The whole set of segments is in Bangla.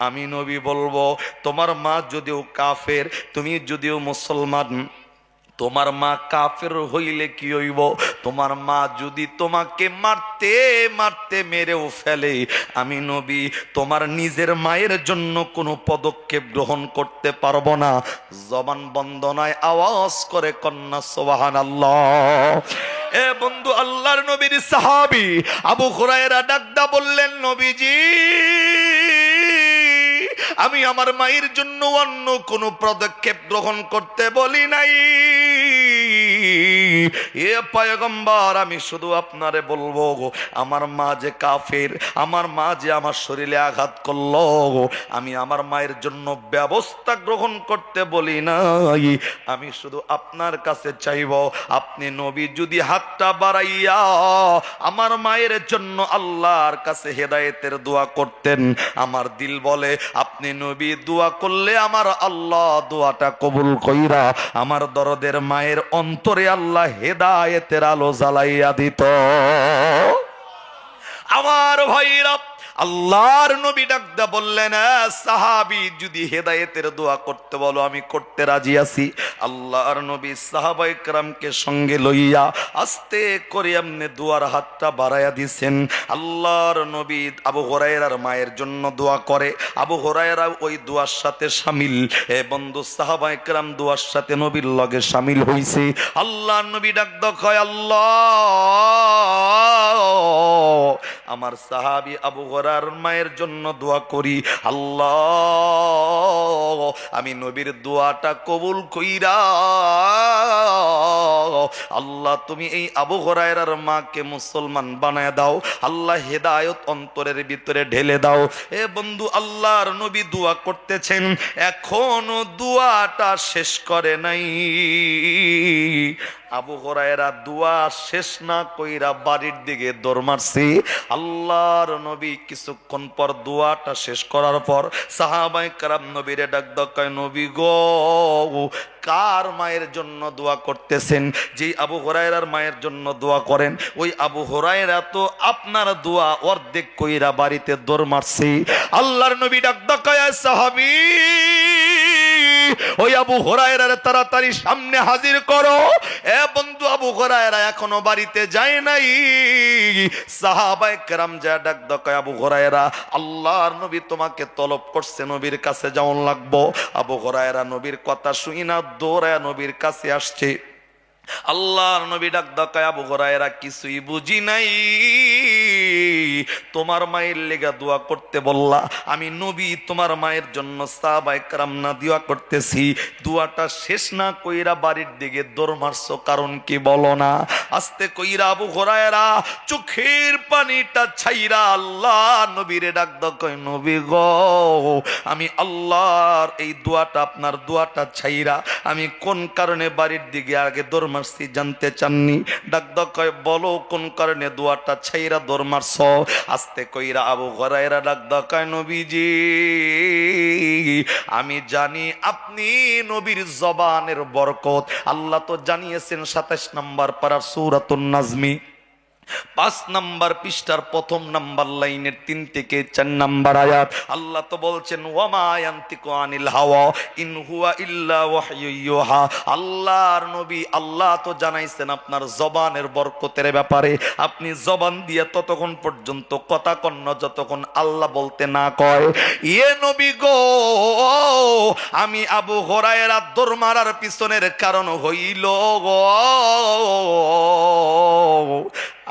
আমি নবী বলবো, তোমার মা যদিও কাফের, তুমি যদিও মুসলমান, তোমার মা কাফের হইলে কি হইব? তোমার মা যদি তোমাকে মারতে মারতে মেরেও ফেলে, আমি নবী তোমার নিজের মায়ের জন্য কোনো পদক্ষেপ গ্রহণ করতে পারবো না। জবান বন্ধ নয়, আওয়াজ করে কন্যা সুবহানাল্লাহ। এ বন্ধু, আল্লাহর নবীর সাহাবী আবু হুরায়রা ডাকদা বললেন, নবীজি আমি আমার মায়ের জন্য অন্য কোনো পদক্ষেপ গ্রহণ করতে বলি নাই। এ পয়গম্বর, আমি শুধু আপনারে বলবো, আমার মা যে কাফের, আমার মা যে আমার শরীরে আঘাত করলো, আমি আমার মায়ের জন্য ব্যবস্থা গ্রহণ করতে বলি নাই। আমি শুধু আপনার কাছে চাইব, আপনি নবী যদি হাতটা বাড়াইয়া আমার মায়ের জন্য আল্লাহর কাছে হেদায়েতের দোয়া করতেন, আমার দিল বলে আপনি নবী দোয়া করলে আমার আল্লাহ দোয়াটা কবুল কইরা আমার দরদের মায়ের অন্তরে আল্লাহ হেদায়েতের আলো জ্বালাইয়া দিত। আমার ভাইরা, আল্লাহর নবী ডাকদা বললেন, সাহাবী যদি হেদায়েতের দোয়া করতে বলো আমি করতে রাজি আছি। আল্লাহর নবী সাহাবায়ে কেরামকে সঙ্গে লইয়া আস্তে করে এমনি দোয়ার হাতটা বাড়াইয়া দিছেন। আল্লাহর নবী আবু হুরায়রার মায়ের জন্য দোয়া করে, আবু হুরায়রা ওই দোয়ার সাথে শামিল। এ বন্ধু, সাহাবায়ে কেরাম দোয়ার সাথে নবীর লগে শামিল হইছে। আল্লাহর নবী ডাকদা কয়, আল্লাহ আমার সাহাবী আবু হুরায়রার মায়ের জন্য দোয়া করি, আল্লাহ আমি নবীর দোয়াটা কবুল কইরা আল্লাহ তুমি এই আবু হুরায়রার মাকে মুসলমান বানায় দাও, আল্লাহ হেদায়েত অন্তরের ভিতরে ঢেলে দাও। এ বন্ধু, আল্লাহর নবী দোয়া করতেছেন, এখনো দোয়াটা শেষ করে নাই। আবু হুরায়রা দোয়া শেষ না কইরা বাড়ির দিকে দৌড় মারছে। আল্লাহর নবী কিছুক্ষণ পর দোয়াটা শেষ করার পর সাহাবায়ে কেরাম নবীরে ডাক কয়, নবী গো কার মায়ের জন্য দোয়া করতেছেন? যেই আবু হুরায়রার মায়ের জন্য দোয়া করেন, ওই আবু হুরায়রা তো আপনার দোয়া অর্ধেক কইরা বাড়িতে দৌড় মারছে। আল্লাহর নবী ডাক কয়, সাহাবী ওই আবু হুরায়রার তাড়াতাড়ি সামনে হাজির করো। এ বন্ধু, আবু হুরায়রা এখনো বাড়িতে যায় নাই। সাহাবায়ে কেরাম যা ডাক কয়, আবু হুরায়রা আল্লাহর নবী তোমাকে তলব করছে, নবীর কাছে যাওয়ার লাগবো। আবু হুরায়রা নবীর কথা শুই না দৌড়ায় নবীর কাছে আসছে। আল্লাহর নবী ডাক কয়, আবু হুরায়রা কিছুই বুঝি নাই, তোমার মায়ের লেগা দোয়া করতে বললা, আমি নবী তোমার মায়ের জন্য সাহাবায়ে কেরাম না দোয়া করতেছি, দোয়াটা শেষ না কইরা বাড়ির দিকে দৌড় মারছো, কারণ কি বলো না? আস্তে কইরা আবু হুরায়রা চোখের পানিটা ছাইরা আল্লাহ নবীরে ডাক কয়, নবী গো আমি আল্লাহর এই দোয়াটা, আপনার দোয়াটা ছাইরা আমি কোন কারণে বাড়ির দিকে আগে দৌড় মারছি জানতে চাননি? ডাক কয়, বলো কোন কারণে দোয়াটা ছাইরা দৌড় মারছো? আস্তে কইরা আবু হুরায়রা ডাক কয়, নবীজি আমি জানি আপনি নবীর জবানের বরকত, আল্লাহ তো জানিয়েছেন 27 নম্বর পারা সূরাতুন নাজমি 5 নম্বর পৃষ্ঠার প্রথম নম্বর লাইনের 3 থেকে 4 নম্বর আয়াত, আল্লাহ তো বলছেন, ওয়ামা ইয়ান্তিকু আনিল হাওয়া ইন হুয়া ইল্লা ওয়াহয়ু ইউহা। আল্লাহর নবী আল্লাহ তো জানাইছেন আপনার জবানের বরকতের ব্যাপারে, আপনি জবান দিয়ে ততক্ষণ পর্যন্ত কথা কন্ন যতক্ষণ আল্লাহ বলতে না কয়। ইয়ে নবী গো, আমি আবু হুরায়রা দৌড় মারার পিছনের কারণ হইল গো,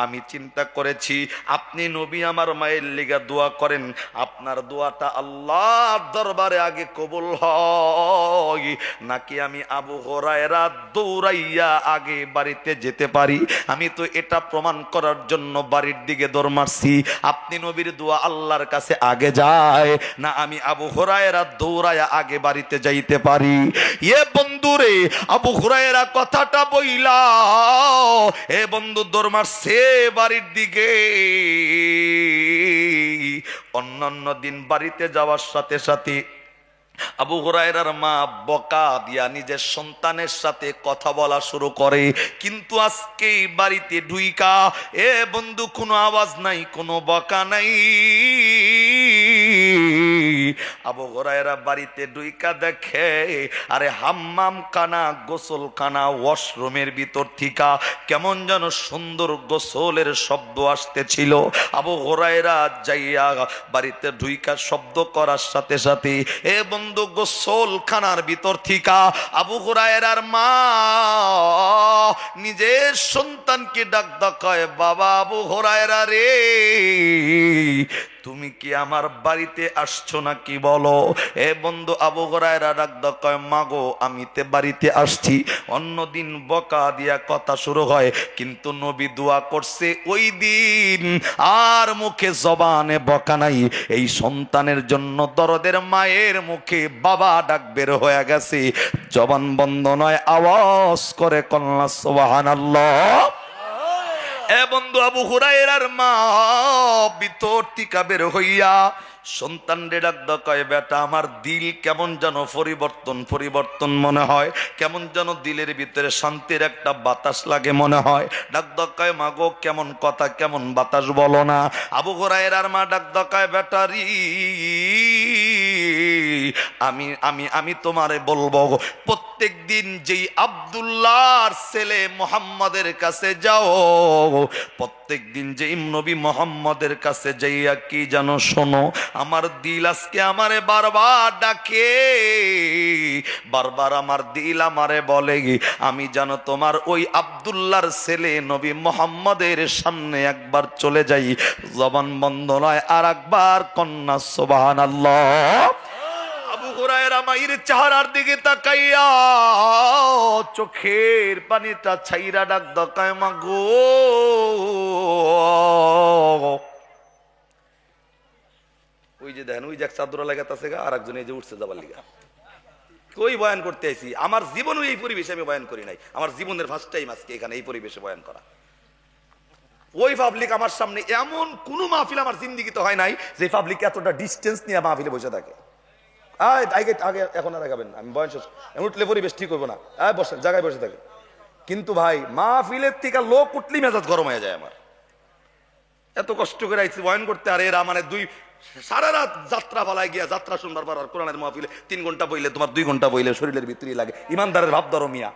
আমি চিন্তা করেছি আপনি নবী আমার মায়ের লিগা দোয়া করেন, আপনার দোয়াটা আল্লাহর দরবারে আগে কবুল হয় নাকি আমি আবু হুরায়রা দৌড়াইয়া আগে বাড়িতে যেতে পারি? আমি তো এটা প্রমাণ করার জন্য বাড়ির দিকে দৌড় মারছি। আপনি নবীর দোয়া আল্লাহর কাছে আগে যায় না আমি আবু হুরায়রা দৌড়াইয়া আগে বাড়িতে যাইতে পারি? এ বন্ধুরে, আবু হুরায়রা কথাটা বইলা এ বন্ধু দৌড় মারছে বাড়ির দিকে। অন্যান্য দিন বাড়িতে যাওয়ার সাথে সাথে আবু হুরায়রার মা বকা দিয়া নিজের সন্তানের সাথে কথা বলা শুরু করে, কিন্তু আজকে বাড়িতে ঢুইকা এ বন্ধু কোনো আওয়াজ নাই, কোনো বকা নাই। আবু হুরায়রা বাড়িতে ঢুইকা দেখে আরে হাম্মাম খানা, গোসল খানা, ওয়াশরুমের ভিতর থিকা কেমন যেন সুন্দর গোসলের শব্দ আসতেছিল। আবু হুরায়রা যাইয়া বাড়িতে ঢুইকা শব্দ করার সাথে সাথে এ বন্ধু গোসল খানার ভিতর থিকা আবু হুরায়রার মা নিজের সন্তানকে ডাক ডাকায়, বাবা আবু হুরায়রা রে, তুমি কি আমার বাড়িতে আসছো নাকি বলো? এ বন্ধু আবু হুরায়রা ডাক ডাকায়, মাগো আমি তে বাড়িতে আসছি। অন্যদিন বকা দিয়া কথা শুরু হয়, কিন্তু নবী দোয়া করছে ওই দিন আর মুখে জবানে বকা নাই। এই সন্তানের জন্য দরদের মায়ের মুখে বাবা ডাক বের হয়ে গেছে, জবান বন্ধ নয়, আওয়াজ করে কন্যা সুবহানাল্লাহ। এ বন্ধু আবু হুরায়রার মা ভিতর থেকে বের হইয়া সন্তান রে ডাক ডাকায়, বেটা আমার দিল কেমন যেন পরিবর্তন মনে হয়, কেমন যেন দিলের ভিতরে শান্তির একটা বাতাস লাগে মনে হয়। ডাক ডাকায়, মাগো কেমন কথা, কেমন বাতাস বলো না। আবু হুরায়রার মা ডাক ডাকায়, বেটারি আমি তোমারে বলবো, প্রত্যেক দিন যেই আব্দুল্লাহর ছেলে মুহাম্মাদের কাছে যাও, প্রত্যেক দিন যেই নবী মুহাম্মাদের কাছে যাইয়া কি জানো শোনো, আমার দিল আজকে আমারে বারবার ডাকে, বারবার আমার দিল আমারে বলে আমি জানো তোমার ওই আব্দুল্লাহর ছেলে নবী মুহাম্মাদের সামনে একবার চলে যাই। জবান বন্ধ নয়, আর একবার কন্যা সুবহানাল্লাহ। আবু হুরায়রা মায়ের চেহারার দিকে তাকাইয়া চোখের পানিটা ছাইরা ডাক ডাকায়, মাগো ওই যে দেখেন, ওই যে এক চাদর লাগাতেছে গা, আর একজন এই যে উঠছে যাবার লিগা। কই বয়ান করতে আইছি? আমার জীবনও এই পরিবেশে আমি বয়ান করি নাই, আমার জীবনের ফার্স্ট টাইম আজকে এখানে এই পরিবেশে বয়ান করা। ওই পাবলিক আমার সামনে, এমন কোন মাহফিল আমার জিন্দেগিতে হয় নাই যে পাবলিক এতটা ডিস্টেন্স নিয়ে মাহফিলে বসে থাকে। আগে এখন আর আগাবেন, আমি বয়ান শেষ, উঠলে পরিবেশ ঠিক হইব না, বসেন জায়গায় বসে থাকে। কিন্তু ভাই মাহফিলের থেকে লোক উঠলি মেজাজ গরম হয়ে যায় আমার। এত কষ্ট করে আইছি বয়ান করতে, আর এরা মানে সারা রাত যাত্রা পালায় গিয়া যাত্রা শুনবার পর আর কোরআনের মাহফিলে 3 ঘন্টা বইলে, তোমার 2 ঘন্টা বইলে শরীরের ভিতরেই লাগে। ইমানদারের ভাব ধরো মিয়া।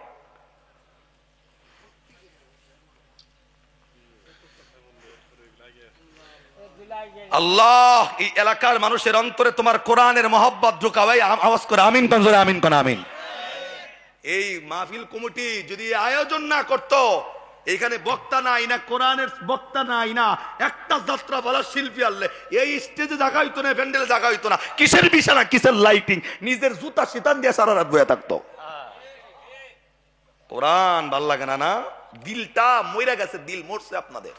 আল্লাহ এই এলাকার মানুষের অন্তরে তোমার কোরআনের মহব্বত ঢুকাও। আওয়াজ করে আমিন কোন জোরে আমিন কোন আমিন। এই মাহফিল কমিটি যদি আয়োজন না করত, এখানে বক্তা নাই না, কোরআনের বক্তা নাই না, একটা যাত্রা বলার শিল্পী আনলে এই স্টেজে জায়গা হইতো না, প্যান্ডেলে জায়গা হইতো না, কিসের বিছানা, কিসের লাইটিং, নিজের জুতা শীতান দিয়ে সারা রাত বয়ে থাকতো। কোরআন ভাল লাগে না? না, দিলটা মরে গেছে, দিল মরছে আপনাদের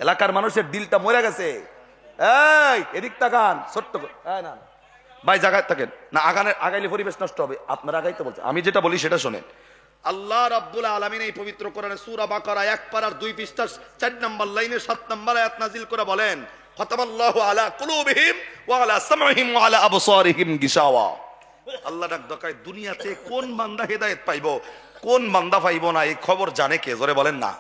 এলাকার মানুষের দিলটা মরে গেছে। এই এদিক তাকান, ছোট্ট না ভাই জায়গায় থাকেন না, আগাইলে পরিবেশ নষ্ট হবে। আপনারা আগাইতে বলছে, আমি যেটা বলি সেটা শোনেন। আল্লাহ রাব্বুল আলামিন এই পবিত্র কোরআনে সূরা বাকারা 1 পারার 2 পৃষ্ঠার 4 নম্বর লাইনে 7 নম্বর আয়াত নাযিল করে বলেন, খাতামাল্লাহু আলা কুলুবিহিম ওয়া আলা সামঈহিম ওয়া আলা আবসারিহিম গিশাওয়া। আল্লাহ ডাক দেখায় দুনিয়াতে কোন বান্দা হেদায়েত পাইবো, কোন বান্দা পাইবো না, এই খবর জানে কে? জোরে বলেন না।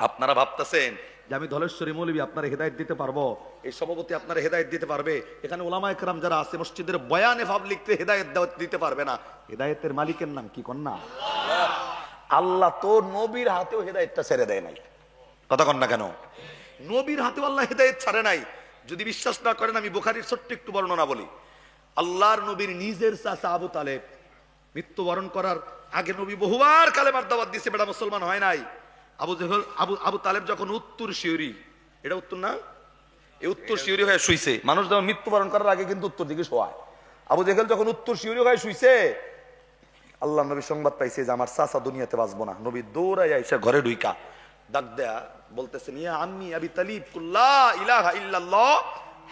আপনারা ভাবতেছেন যে আমি ধলেশ্বরী মৌলবী আপনারা হেদায়েত দিতে পারবো, এই সভাপতি আপনারা হেদায়েত দিতে পারবে, এখানে ওলামায়ে কেরাম যারা আছে মসজিদের বয়ানে পাবলিককে হেদায়েত দিতে পারবে না। হেদায়েতের মালিকের নাম কি কন্যা? আল্লাহ তো নবীর হাতেও হেদায়েতটা ছেড়ে দেয় নাই। কথা কন না কেন? নবীর হাতেও আল্লাহ হেদায়েত ছাড়ে নাই। যদি বিশ্বাস না করেন আমি বুখারীর ছোট্ট একটু বর্ণনা বলি। আল্লাহর নবীর নিজের চাচা আবু তালেব মৃত্যুবরণ করার আগে নবী বহুবার কালেমার দাওয়াত দিয়েছে, বেটা মুসলমান হয় নাই। আবু তালেব যখন উত্তর শিউরি, এটা উত্তর না, এই উত্তর শিউরি হয়ে শুইছে, মানুষ যখন মৃত্যুবরণ করার আগে কিন্তু উত্তর দিকে শোয়ায়। আবু জেহেল যখন উত্তর শিউরি হয়ে শুইছে, আল্লাহ নবী সংবাদ পাইছে যে আমার চাচা দুনিয়াতে বাঁচবো না। নবী দৌড়াইয়া এসে ঘরে ঢুইকা ডাক দেয়া বলতেছেন, ইয়া আম্মি আবি তালিব কুল লা ইলাহা ইল্লাল্লাহ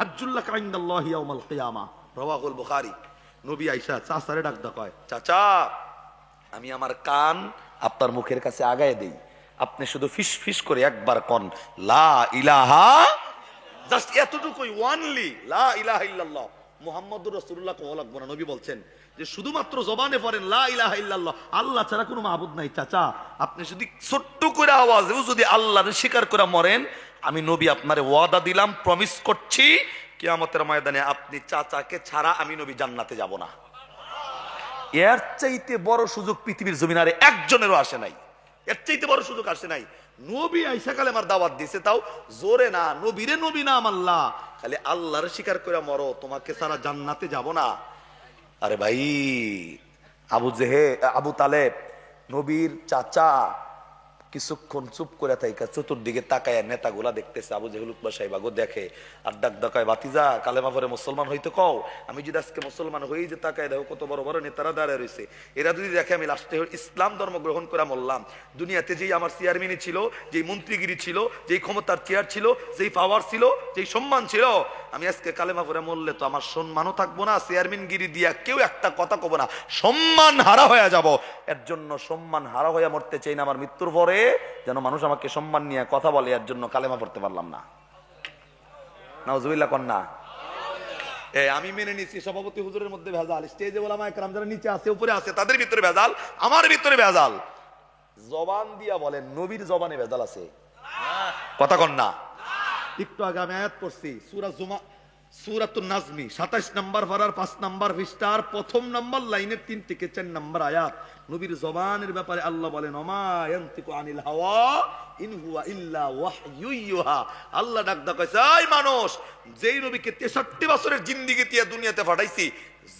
হাজ্জুল লাকা ইনদাল্লাহি ইয়াউমাল কিয়ামা, রাওয়াহুল বুখারী। নবী আয়েশা চাচারে ডাক দেয়া কয়, চাচা আমি আমার কান আপনার মুখের কাছে আগায় দেই, আপনি শুধু ফিস ফিস করে একবার কোন লা ইলাহা, জাস্ট এতটুকুই, ওয়ানলি লা ইলাহা ইল্লাল্লাহ মুহাম্মাদুর রাসূলুল্লাহ কোয়া লাগবে না। নবী বলছেন যে শুধুমাত্র জবানে পড়েন লা ইলাহা ইল্লাল্লাহ, আল্লাহ ছাড়া কোনো মাবুদ নাই। চাচা আপনি যদি ছোট্ট করে আওয়াজেও যদি আল্লাহর স্বীকার করে মরেন, আমি নবী আপনারে ওয়াদা দিলাম, প্রমিস করছি, কিয়ামতের ময়দানে আপনি চাচাকে ছাড়া আমি নবী জান্নাতে যাব না। এর চাইতে বড় সুযোগ পৃথিবীর জমিনারে একজনেরও আসে নাই, এর চাইতে বড় সুযোগ আসে নাই। নবী আইসা কালে আমার দাওয়াত দিছে, তাও জোরে না, নবীরে নবী নাম আল্লাহ, খালি আল্লাহর স্বীকার করে মরো, তোমাকে ছাড়া জান্নাতে যাব না। আরে ভাই, আবু তালেব নবীর চাচা কিছুক্ষণ চুপ করে থাইকা চতুর্দিকে তাকায় নেতাগুলা দেখতেছে, আবু জেহেল উতবা সাহেবাগো দেখে আর ডাক ডাকায়, বাতিজা কালেমা পরে মুসলমান হইতে কও, আমি যদি আজকে মুসলমান হই যে তাকায় দেখো কত বড় বড় নেতারা দাঁড়ায় রয়েছে, এরা যদি দেখে আমি লাস্টে ইসলাম ধর্ম গ্রহণ করে মরলাম, দুনিয়াতে যেই আমার চেয়ারম্যানই ছিল, যেই মন্ত্রীগিরি ছিল, যেই ক্ষমতার চেয়ার ছিল, যেই পাওয়ার ছিল, যেই সম্মান ছিল, আমি আজকে কালেমা পরে মরলে তো আমার সম্মানও থাকবো না, চেয়ারম্যানগিরি দিয়া কেউ একটা কথা কব না, সম্মান হারা হয়ে যাব। এর জন্য সম্মান হারা হয়ে মরতে চাই না, আমার মৃত্যুর পরে যেন মানুষ আমাকে সম্মান নিয়ে কথা বলে, এর জন্য কালেমা পড়তে পারলাম না। নাউজুবিল্লাহ কন্যা। আমি মেনে নিচ্ছি সভাপতি হুজুরের মধ্যে ভেজাল, স্টেজে ওলামায়ে কেরাম যারা নিচে আছে উপরে আছে তাদের ভিতরে ভেজাল, আমার ভিতরে ভেজাল। জবান দিয়া বলেন নবীর জবানে ভেজাল আছে? কথা কন্যা। একটু আগে আমি আয়াত পড়ছি সূরাতুন নাজমি 27 নম্বর পারার 5 নম্বর পৃষ্ঠার প্রথম নম্বর লাইনের 3 থেকে 4 নম্বর আয়াত। নবীর জবানের ব্যাপারে আল্লাহ বলেন ওমা ইয়ানতিকু আনিল হাওয়া ইন হুয়া ইল্লা ওয়াহয়ু ইউহা। আল্লাহ ডাক কইছে, এই মানুষ, যেই নবীকে 63 বছরের জিন্দেগি দিয়ে দুনিয়াতে পাঠাইছি,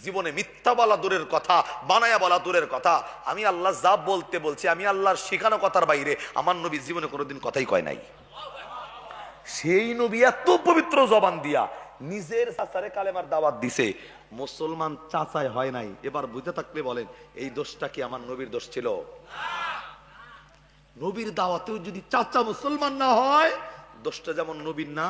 জীবনে মিথ্যা বলা দূরের কথা, বানায়া বলা দূরের কথা, আমি আল্লাহ যা বলতে বলছি, আমি আল্লাহর শিখানো কথার বাইরে আমার নবী জীবনে কোনোদিন কথাই কয় নাই। সেই নবী এত পবিত্র জবান দিয়া নিজের চাচারে কালেমার দাওয়াত দিছে, মুসলমান চাচাই হয় নাই। এবার বুঝতে থাকলে বলেন এই দোষটা কি আমার নবীর দোষ ছিল? নবীর দাওয়াতেও যদি চাচা মুসলমান না হয়, দোষটা যেমন নবীর না,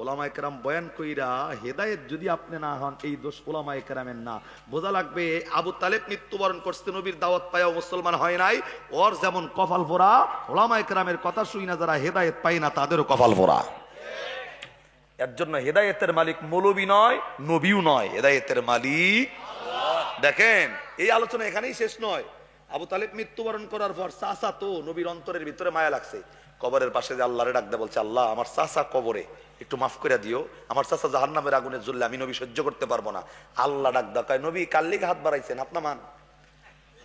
ওলামায়ে কেরাম বয়ান কইরা হেদায়েত যদি আপনি না হন, এই দোষ ওলামায়ে কেরামের না। বোঝা লাগবে আবু তালেব মৃত্যুবরণ করছে, নবীর দাওয়াত পাইয়াও মুসলমান হয় নাই, ওর যেমন কপাল পোড়া, ওলামায়ে কেরামের কথা শুই না যারা হেদায়েত পায় না তাদেরও কপাল পোড়া। এর জন্য হেদায়েতের মালিক মৌলবী নয়, নবীও নয়, হেদায়েতের মালিক আল্লাহ। দেখেন এই আলোচনা এখানেই শেষ নয়। আবু তালেব মৃত্যুবরণ করার পর চাচা তো নবীর অন্তরের ভিতরে মায়া লাগছে, কবরের পাশে যে আল্লাহরে ডাক দেয়া বলছে, আল্লাহ আমার চাচা কবরে, একটু মাফ করে দিও, আমার চাচা জাহান্নামের আগুনে জ্বললে আমি নবী সহ্য করতে পারবো না। আল্লাহ ডাক দেয়, নবী কার লিগে হাত বাড়াইছেন? আপনার মান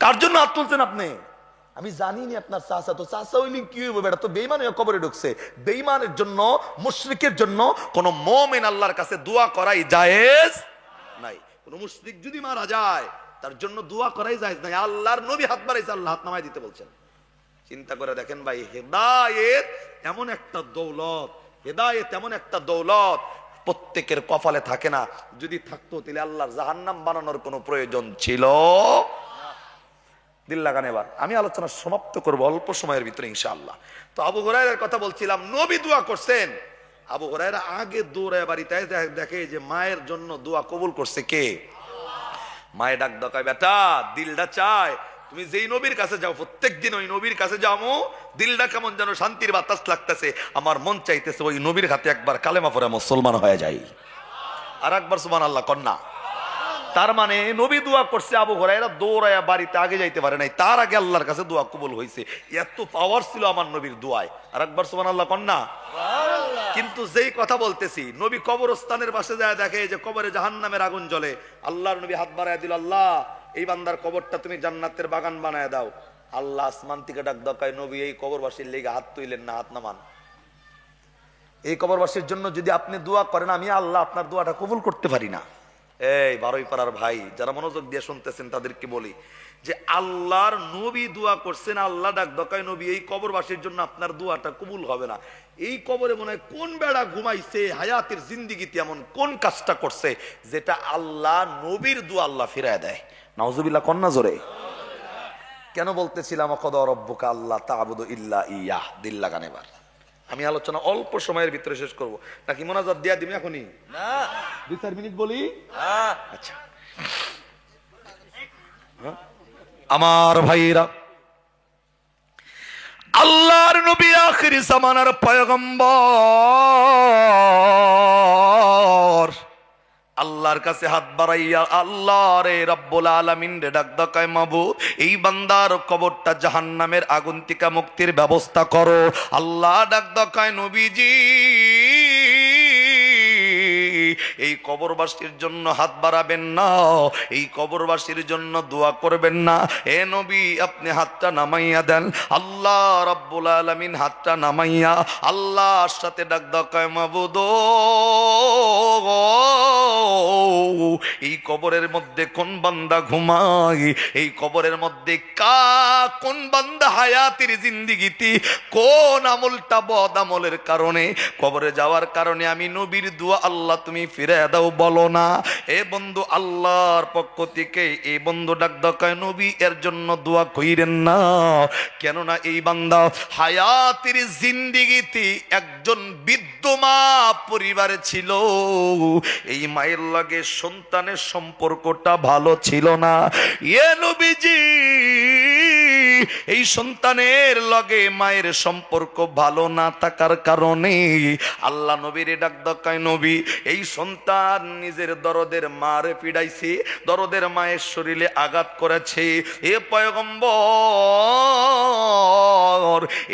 কার জন্য হাত তুলছেন আপনি? আমি জানি না আপনার চাচা, তো চাচা হইলে কি হইব, বেটা তো বেঈমান হয়ে কবরে ঢুকছে। বেঈমানের জন্য, মুশরিকের জন্য কোন মুমিন আল্লাহর কাছে দোয়া করাই জায়েজ নাই। কোন মুশরিক যদি মারা যায় তার জন্য দোয়া করাই জায়েজ নাই। আল্লাহর নবী হাত বাড়াইছে, আল্লাহ হাত নামায় দিতে বলছেন। চিন্তা করে দেখেন ভাই, হেদায়েত এমন একটা দৌলত, হেদায়েত এমন একটা দৌলত প্রত্যেকের কপালে থাকে না। যদি থাকতো তাহলে আল্লাহর জাহান্নাম বানানোর কোনো প্রয়োজন ছিল? দিল লাগান। এবার আমি আলোচনা সমাপ্ত করব অল্প সময়ের ভিতরে ইনশাআল্লাহ। তো আবু হুরায়রার কথা বলছিলাম, নবী দোয়া করছেন। আবু হুরায়রা আগে দৌড়ায় বাড়িতে দেখে যে মায়ের জন্য দোয়া কবুল করছে কে? মায়ের ডাক ডাকায়, বেটা দিলটা চায় তুমি যেই নবীর কাছে যাও, প্রত্যেকদিন ওই নবীর কাছে যাও, দিলটা কেমন যেন শান্তির বাতাস লাগতেছে, আমার মন চাইতেছে ওই নবীর হাতে একবার কালেমা পড়ে মুসলমান হয়ে যাই। আর একবার সুবহানাল্লাহ কন্যা। তার মানে নবী দোয়া করছে, আবু হুরায়রা দৌড়ায়া বাড়িতে আগে যাইতে পারে নাই, তার আগে আল্লাহর কাছে দোয়া কবুল হয়েছে। এত পাওয়ার ছিল আমার নবীর দোয়ায়। আর একবার সুবহানাল্লাহ কন্যা। কিন্তু যেই কথা বলতেছি, নবী কবরস্থানের পাশে যায় দেখে যে কবরে জাহান্নামের আগুন জ্বলে। আল্লাহর নবী হাত বাড়ায় দিল, আল্লাহ এই বান্দার কবরটা তুমি জান্নাতের বাগান বানায় দাও। আল্লাহ আসমান থেকে ডাক দেয়, নবী এই কবরবাসীর লেগে হাত তুইলেন না, হাত নামান। এই কবরবাসীর জন্য যদি আপনি দোয়া করেন, আমি আল্লাহ আপনার দোয়াটা কবুল করতে পারি না। এই বারোই পাড়ার ভাই যারা মনোযোগ দিয়ে শুনতেছেন তাদেরকে বলি যে আল্লাহর নবী দোয়া করছেন, আল্লাহ ডাক দকায়, নবী এই কবরবাসীর জন্য আপনার দোয়াটা কবুল হবে না। এই কবরে মনে হয় কোন বেড়া ঘুমাইছে, হায়াতের জিন্দিগিতে এমন কোন কাজটা করছে যেটা আল্লাহ নবীর দোয়া আল্লাহ ফিরায় দেয়। নাউজুবিল্লাহ কন্যা জোরে। কেন বলতেছিলাম কদা রব্বুকা আল্লাহ তা'বুদু ইল্লা ইয়াহ। দিল লাগান। এবার আমি আলোচনা অল্প সময়ের ভিতরে শেষ করব, নাকি মোনাজাত দিয়া দিবি এখনই? না, 2-4 মিনিট বলি। আচ্ছা আমার ভাইরা, আল্লাহর নবী আখিরি জামানার পয়গম্বর, আল্লাহর কাছে হাত বাড়াইয়া আল্লাহ রে রব্বুল আলামিন রে ডাক দেয়, মাবুদ এই বান্দার কবরটা জাহান্নামের আগুন থেকে মুক্তির ব্যবস্থা করো। আল্লাহ ডাক দেয়, নবীজি এই কবরবাসীর জন্য হাত বাড়াবেন না, এই কবরবাসীর জন্য দোয়া করবেন না। এ নবী আপনি হাতটা নামাইয়া দেন। আল্লাহ রাব্বুল আলামিন হাতটা নামাইয়া আল্লাহর সাথে ডাক দাও, কয় মাবুদ এই কবরের মধ্যে কোন বান্দা ঘুমায়, এই কবরের মধ্যে কোন বান্দা হায়াতের জিন্দেগিতে কোন আমলটা বদ আমলের কারণে কবরে যাওয়ার কারণে আমি নবীর দোয়া আল্লাহ তুমি ফিরে দাও বলো না। এ বন্ধু আল্লাহর পক্ষ থেকে এই বন্ধু ডাক দাও, কয় নবী এর জন্য দোয়া কইরেন না, কেননা এই বান্দা হায়াতের জিন্দেগিতে একজন বিদ্যমা পরিবারে ছিল, এই মায়ের লাগে সন্তানের সম্পর্কটা ভালো ছিল না। এ নবীজি এই সন্তানের লগে মায়ের সম্পর্ক ভালো না থাকার কারণে আল্লাহ নবীর ডাক দকায়, নবী এই সন্তান নিজের দরদের মারে পিড়াইছে, দরদের মায়ের শরীরে আঘাত করেছে। এ পয়গম্বর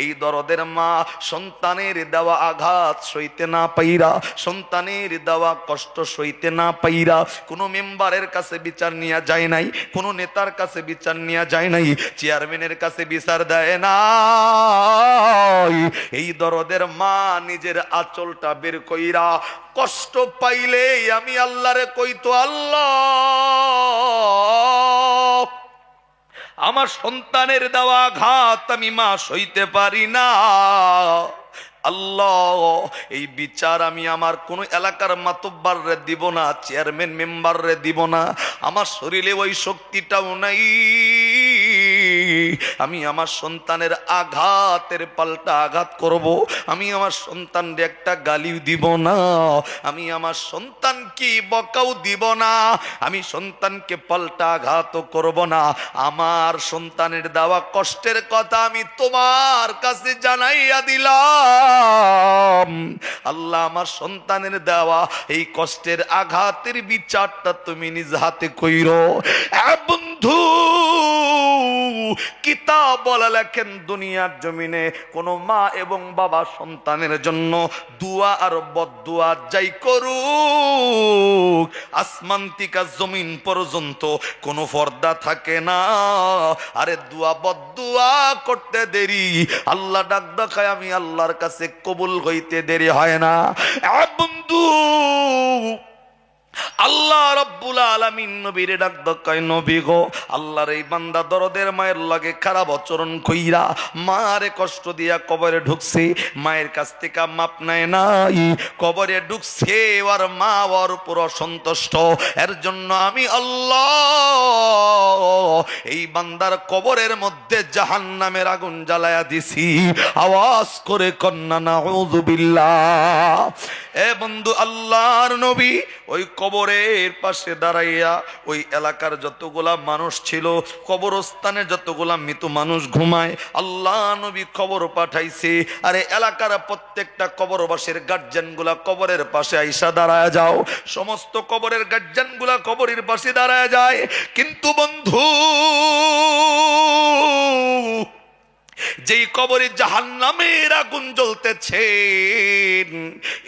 এই দরদের মা সন্তানের দেওয়া আঘাত সইতে না পাইরা, সন্তানের দেওয়া কষ্ট সইতে না পাইরা কোনো মেম্বারের কাছে বিচার নিয়ে যায় নাই, কোনো নেতার কাছে বিচার নিয়ে যায় নাই, চেয়ারম্যানের কাছে বিচার দেয় না। এই দরদের মা নিজের আঁচলটা বের কইরা কষ্ট পাইলে আমি আল্লাহরে কইতো, আল্লাহ আমার সন্তানের দেওয়া আঘাত আমি মা সইতে পারি না, আল্লাহ এই বিচার আমি আমার কোন এলাকার মাতব্বার রে দিব না, চেয়ারম্যান মেম্বার রে দিব না, আমার শরীরে ওই শক্তিটাও নাই, আমি আমার সন্তানের আঘাতের পাল্টা আঘাত করব, আমি আমার সন্তানকে একটা গালিও দিব না, আমি আমার সন্তানকে বকাও দিব না, আমি সন্তানকে পাল্টা আঘাতও করব না, আমার সন্তানের দেওয়া কষ্টের কথা আমি তোমার কাছে জানাইয়া দিলাম। আল্লাহ আমার সন্তানের দেওয়া এই কষ্টের আঘাতের বিচারটা তুমি নিজ হাতে কইরো। বন্ধু কিতাব বলা লেখেন দুনিয়ার জমিনে কোন মা এবং বাবা সন্তানের জন্য দুয়া আর বদদুয়া যাই করুক, আসমান থেকে জমিন পর্যন্ত কোনো পর্দা থাকে না। আরে দুয়া বদদুয়া করতে দেরি, আল্লাহ ডাক দেখায় আমি আল্লাহর কাছে কবুল হইতে দেরি হয় না। বন্ধু আল্লাহ রাব্বুল আলামিন নবীর ডাক দকায়, নবী গো আল্লাহর এই বান্দা দরদের মায়ের লাগে খারাপ আচরণ কইরা মারে কষ্ট দিয়া কবরে ঢুকছে, মায়ের কাছ থেকে মাপ নেয় নাই, কবরে ঢুকছে ওর মা ওর উপর অসন্তুষ্ট, এর জন্য আমি আল্লাহ এই বান্দার কবরের মধ্যে জাহান্নামের আগুন জ্বালায়া দিছি। আওয়াজ করে কন্না নাউযুবিল্লাহ। এ বন্ধু আল্লাহর নবী ওই কবরের পাশে দাঁড়াইয়া ওই এলাকার যতগুলা মানুষ ছিল, কবরস্থানে যতগুলা মৃত মানুষ ঘুমায়, আল্লাহ নবী খবর পাঠাইছে, আরে এলাকার প্রত্যেকটা কবরবাসীর গার্জিয়ান গুলা কবরের পাশে আইসা দাঁড়ায় যাও। সমস্ত কবরের গার্জিয়ান গুলা কবরের পাশে দাঁড়ায় যায়, কিন্তু বন্ধু যেই কবরে জাহান্নামের আগুন জ্বলতেছে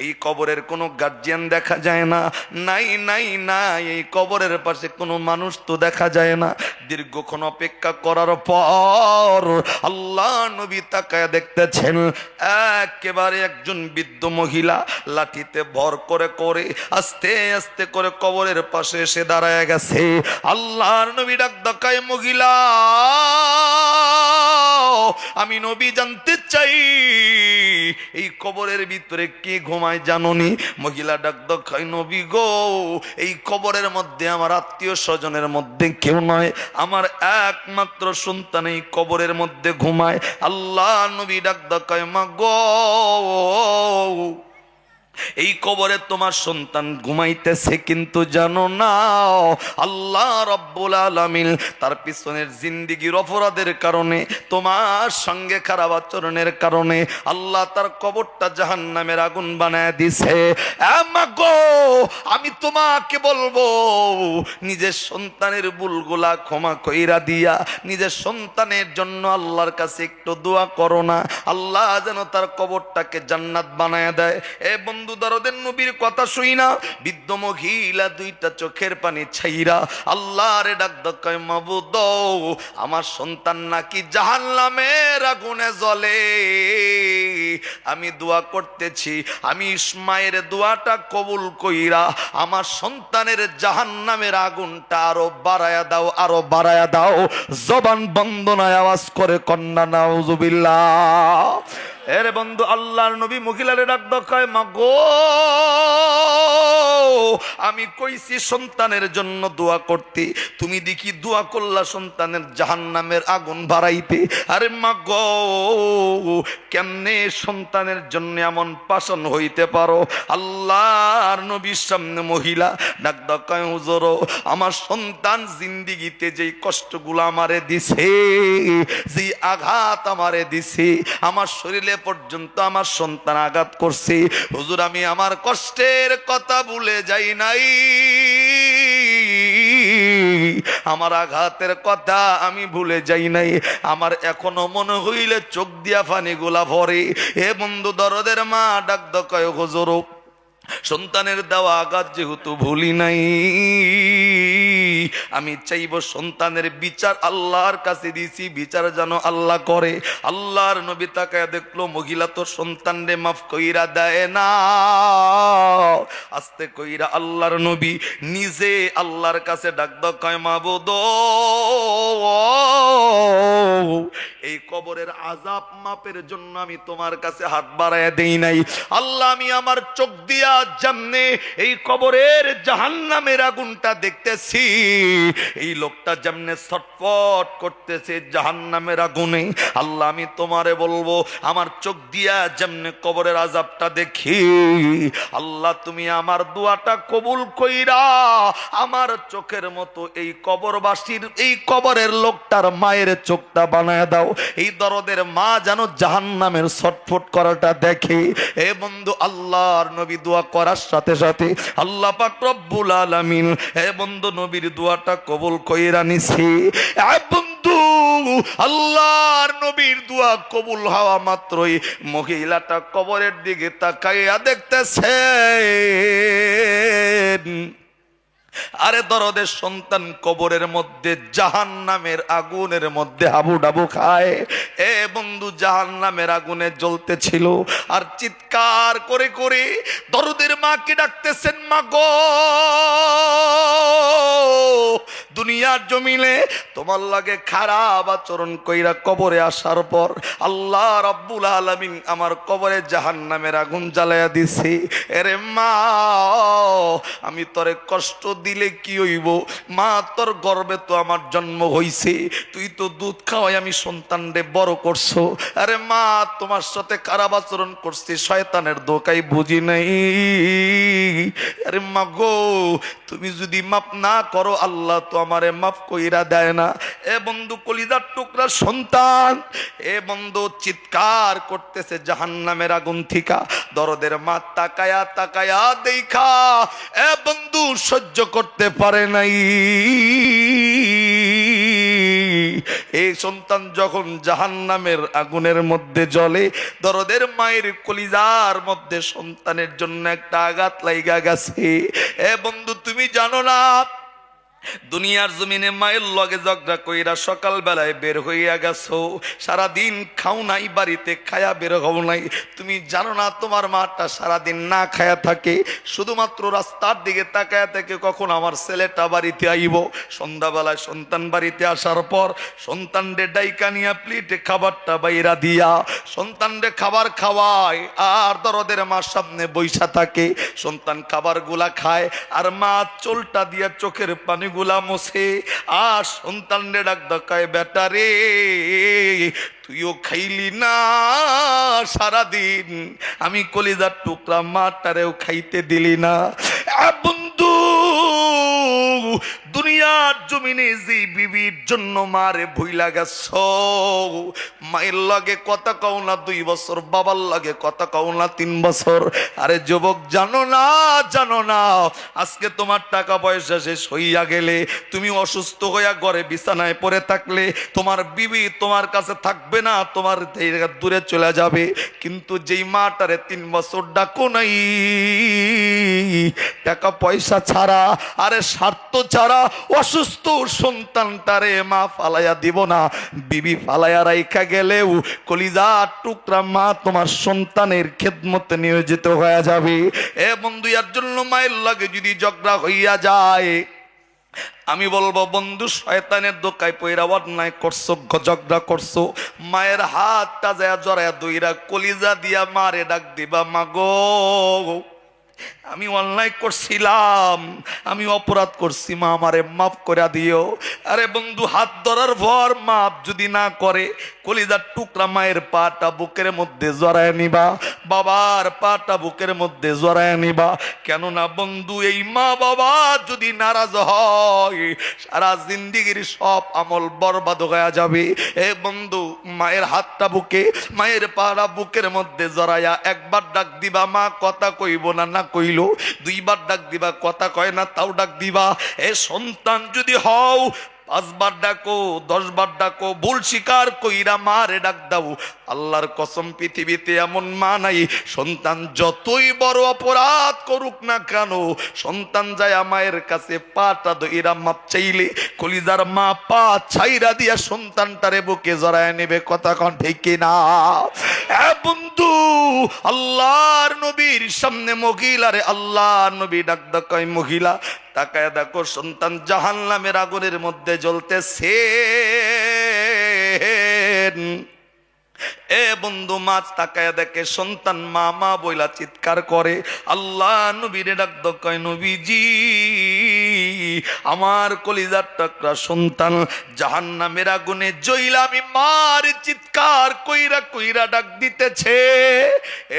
এই কবরের কোনো গার্জিয়ান দেখা যায় না, নাই নাই নাই, এই কবরের পাশে কোনো মানুষ তো দেখা যায় না। দীর্ঘক্ষণ অপেক্ষা করার পর আল্লাহ নবী তাকায় দেখতেছেন একেবারে একজন বৃদ্ধ মহিলা লাঠিতে ভর করে করে আস্তে আস্তে করে কবরের পাশে এসে দাঁড়ায় গেছে। আল্লাহর নবী ডাক দেখায়, মহিলা আমি নবী জানতে চাই এই কবরের ভিতরে কে ঘুমায় জানোনি? মহিলা ডাক দেখায়, নবী গো এই কবরের মধ্যে আমার আত্মীয় স্বজনের মধ্যে কেউ নয়, আমার একমাত্র সন্তান এই কবরের মধ্যে ঘুমায়। আল্লাহ নবী ডাক দেখায়, মা গো এই কবরে তোমার সন্তান ঘুমাইতেছে, কিন্তু জানো না আল্লাহ রাব্বুল আলামিন তার পিছনের জিন্দেগির অপরাধের কারণে, তোমার সঙ্গে খারাপ আচরণের কারণে আল্লাহ তার কবরটা জাহান্নামের আগুন বানায় দিছে। মা গো আমি তোমাকে বলবো নিজের সন্তানের ভুলগুলা ক্ষমা কইরা দিয়া নিজের সন্তানের জন্য আল্লাহর কাছে একটু দোয়া করো না, আল্লাহ যেন তার কবরটাকে জান্নাত বানায় দেয়। এ বন্ধু বন্ধু দরদের নবীর কথা শুই না বৃদ্ধ মহিলা দুইটা চোখের পানি ছাইরা আল্লাহরে ডাক দকায় মাবুদ আমার সন্তান নাকি জাহান্নামের আগুনে জ্বলে, আমি দোয়া করতেছি আমি ইসমাইলের দোয়াটা কবুল কইরা আমার সন্তানের জাহান্নামের আগুনটা আরো বাড়ায়া দাও, আরো বাড়ায়া দাও। জবান বন্দনায় আওয়াজ করে কন্যা নাউজুবিল্লাহ। এর বন্ধু আল্লাহর নবী মহিলারে ডাক দকায় মাগো আমি কইছি সন্তানের জন্য দোয়া করতে, তুমি দেখি দোয়া করলা সন্তানের জাহান্নামের আগুন বাড়াইতে। আরে মাগো কেমনে সন্তানের জন্য এমন পাষাণ হইতে পারো? আল্লাহর নবীর সামনে মহিলা ডাক দকায় হুজুর আমার সন্তান জিন্দিগিতে যেই কষ্টগুলো আমারে দিছে, যেই আঘাত আমারে দিছে, আমার শরীরে পর্যন্ত আমার সন্তান আঘাত করছে, হুজুর আমি আমার কষ্টের কথা ভুলে যাই নাই, আমার আঘাতের কথা আমি ভুলে যাই নাই, আমার এখনো মনে হইলে চোখ দিয়া পানিগুলা ভরে। এ বন্ধু দরদের মা ডাক দকায় হুজুর সন্তানের দেওয়া আঘাত যেহেতু ভুলি নাই, আমি চাইব সন্তানের বিচার আল্লাহর কাছে দিছি, বিচার যেন আল্লাহ করে। আল্লাহর নবী তাকায় দেখলো মহিলা তো সন্তানরে মাফ কইরা দেয় না, আস্তে কইরা আল্লাহর নবী নিজে আল্লাহর কাছে ডাক দকায় মাবুদ এই কবরের আযাব মাপের জন্য আমি তোমার কাছে হাত বাড়ায় দেই নাই। আল্লাহ আমি আমার চোখ দিয়া জামনে এই কবরের জাহান্নামের আগুনটা দেখতেছি, এই লোকটা যেমনে ছটফট করতেছে জাহান্নামের আগুনে, আল্লাহ আমি তোমারে বলবো আমার চোখ দিয়া যেমনে কবরের আযাবটা দেখি, আল্লাহ তুমি আমার দোয়াটা কবুল কইরা আমার চোখের মতো এই কবরবাসীর এই কবরের লোকটার মায়ের চোখটা বানায় দাও, এই দরদের মা যেন জাহান্নামের ছটফট করাটা দেখে। এ বন্ধু আল্লাহর নবী দোয়া করার সাথে সাথে আল্লাহ পাক রব্বুল আলামিন এ বন্ধু নবীর দোয়াটা কবুল কইরা নিছে। এ বন্ধু আল্লাহর নবীর দোয়া কবুল হওয়া মাত্রই মহিলাটা কবরের দিকে তাকাইয়া দেখতেছে আরে দরদের সন্তান কবরের মধ্যে জাহান্নামের আগুনের মধ্যে হাবুডাবু খায়। এ বন্ধু জাহান্নামের আগুনে জ্বলতেছিল আর চিৎকার করে করে দরদের মাকে ডাকতেছেন মা গো দুনিয়ার জমিনে তোমার লাগে খারাপ আচরণ কইরা কবরে আসার পর আল্লাহ রাব্বুল আলামিন আমার কবরে জাহান্নামের আগুন জ্বালায়া দিছে। এরে মা আমি তোরে কষ্ট দিলে কি হইব? মা তোর গর্বে তো আমার জন্ম হইছে, তুই তো দুধ খাওয়াই আমি সন্তানরে বড় করছো। আরে মা তোমার সাথে খারাপ আচরণ করছি শয়তানের দোকাই বুঝি নাই। আরে মা গো তুমি যদি মাফ না করো আল্লাহ তো আমারে মাফ কইরা দেয় না। এ বন্ধু কলিজার টুকরা সন্তান এ বন্ধু চিৎকার করতেছে জাহান্নামের আগুন থিকা। দরদের মা তাকায়া তাকায়া দেখা এ বন্ধু সহ্য করতে পারে নাই। এই সন্তান যখন জাহান্নামের আগুনের মধ্যে জ্বলে দরদের মায়ের কলিজার মধ্যে সন্তানের জন্য একটা আঘাত লাইগা গেছে। এ বন্ধু তুমি জানো না দুনিয়ার জমিনে মায়ের লগে ঝগড়া কইরা সকাল বেলায় বের হইয়া গেছো, সারাদিন খাও নাই, বাড়িতে খায়া বের হও নাই। তুমি জানো না তোমার মাটা সারাদিন না খায়া থাকে, শুধুমাত্র রাস্তার দিকে তাকায়া থেকে কখন আমার ছেলেটা বাড়িতে আইব। সন্ধ্যাবেলায় সন্তান বাড়িতে আসার পর সন্তানরে ডাইকা নিয়া প্লেটে খাবারটা বাইরা দিয়া সন্তানরে খাবার খাওয়ায় আর দরদের মার সামনে বইসা থাকে। সন্তান খাবার গুলা খায় আর মা চোলটা দিয়া চোখের পানি গুলা মোছে আর সন্তানরে ডাক দকায় বেটা রে তুইও খাইলি না সারাদিন, আমি কলিজার টুকরা মাটারেও খাইতে দিলি না। বন্ধু দুনিয়ার জমিনে যে বিবির জন্য মারে ভুইলা গেছো, মায়ের লাগে কথা কও না 2 বছর, বাবার লাগে কথা কও না 3 বছর। আরে যুবক, জানো না আজকে তোমার টাকা পয়সা শেষ হইয়া গেলে, তুমি অসুস্থ হইয়া ঘরে বিছানায় পড়ে থাকলে, তোমার বিবি তোমার কাছে থাকবে না, তোমার দূরে চলে যাবে। কিন্তু যেই মাটারে 3 বছর ডাকো নাই, টাকা পয়সা ছাড়া, আরে স্বার্থ ছাড়া অসুস্থ সন্তানটারে মা ফালাইয়া দিব না, বিবি ফালাইয়া রাইখা গেলেও কলিজার টুকরা মা তোমার সন্তানের খেদমতে নিয়োজিত হয়ে যাবে। এ বন্ধু, এর জন্য মায়ের লাগে যদি ঝগড়া হইয়া যায়, আমি বলবো বন্ধু, শয়তানের দোকায় পয়রা অন্যায় করছো, ঝগড়া করছো, মায়ের হাতটা যায় জড়ায়া দইরা কলিজা দিয়া মারে ডাক দিবা, মাগো আমি অন্যায় করছিলাম, আমি অপরাধ করছি, মা আমারে মাফ করে দিও। আরে বন্ধু, হাত ধরার পর মাফ যদি না করে, কলিজার টুকরা মায়ের পাটা বুকের মধ্যে জড়ায় নিবা, বাবার পাটা বুকের মধ্যে জড়ায় নিবা। কেননা বন্ধু, এই মা বাবা যদি নারাজ হয়, সারা জিন্দিগির সব আমল বরবাদ হয়ে যাবে। এ বন্ধু, মায়ের হাতটা বুকে, মায়ের পাটা বুকের মধ্যে জড়াইয়া একবার ডাক দিবা, মা কথা কইব না, না কইল 2 বার ডাক দিবা, কথা কয় না তাও ডাক দিবা। এ সন্তান যদি হও, 5 বার ডাকো, 10 বার ডাকো, ভুল স্বীকার কইরা মারে ডাক দাও। আল্লাহর কসম, পৃথিবীতে এমন মা নাই, সন্তান যতই বড় অপরাধ করুক না কেন, সন্তান যায় মায়ের কাছে পাটা ধইরা মাপ চাইলে, কলিজার মা পা ছাইরা দিয়া সন্তানটারে বুকে জড়ায় নেবে। কথা কোন ঠিক কিনা? এ বন্ধু, আল্লাহর নবীর সামনে মহিলারে আল্লাহর নবী ডাক দা, কয় মহিলা তাকায় দেখো, সন্তান জাহান্নামের আগুনের মধ্যে জ্বলতেছে। এ বন্ধু, মাছ তাকায় দেখে সন্তান মা মা বইলা চিৎকার করে। আল্লাহ নবীরে ডাক দা, কয় নবীজি, আমার কলিজার টুকরা সন্তান জাহান্নামের আগুনে জ্বইলা আমি মার চিৎকার কইরা কইরা ডাক দিতেছে।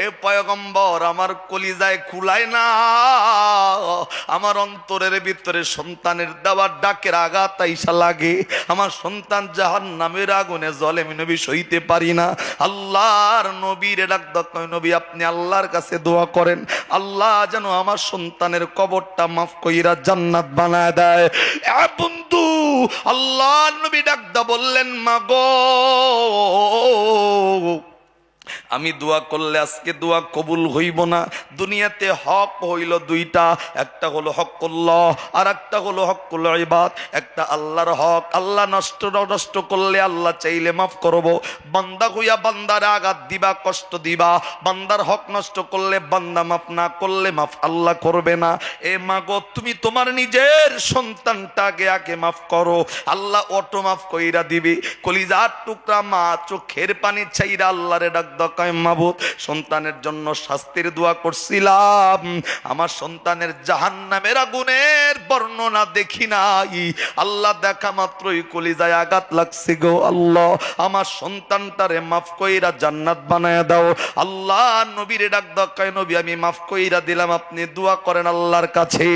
এ পয়গম্বর, আমার কলিজায় খুলায় না, আমার অন্তরের ভিতরে সন্তানের দেওয়ার ডাকের আঘাত আইসা লাগে, আমার সন্তান জাহান্নামের আগুনে জ্বলে, আমি নবী সইতে পারি না। আল্লাহর নবীর ডাক দাও, কয় নবী আপনি আল্লাহর কাছে দোয়া করেন, আল্লাহ যেন আমার সন্তানের কবরটা মাফ কইরা জান্নাত বানায় দেয়। এ বন্ধু, আল্লাহর নবী ডাক দা বললেন, মাগো আমি দোয়া করলে আজকে দোয়া কবুল হইব না। দুনিয়াতে হক হইল 2টা, একটা হলো হকুল্লাহ আর একটা হলো হকুল ইবাদ। একটা আল্লাহর হক, আল্লাহ নষ্ট করলে আল্লাহ চাইলে মাফ করব, বান্দা হইয়া বান্দার আঘাত দিবা, কষ্ট দিবা, বান্দার হক নষ্ট করলে বান্দা মাফ না করলে মাফ আল্লাহ করবে না। এ মাগো, তুমি তোমার নিজের সন্তানটাকে আগে মাফ করো, আল্লাহ অটো মাফ কইরা দিবি। কলিজার টুকরা মা চোখের পানি চাইরা আল্লাহরে ডাক দাও, কয় মাবুদ সন্তানের জন্য শাস্তির দোয়া করছিলাম, আমার সন্তানের জাহান্নামের আগুনের বর্ণনা দেখি নাই, আল্লাহ দেখা মাত্রই কলিজায় আঘাত লাগছে গো। আল্লাহ আমার সন্তানটারে মাফ কইরা জান্নাত বানায় দাও। আল্লাহ নবীরে ডাক দাও, কয় নবী আমি মাফ কইরা দিলাম, আপনি দোয়া করেন আল্লাহর কাছে।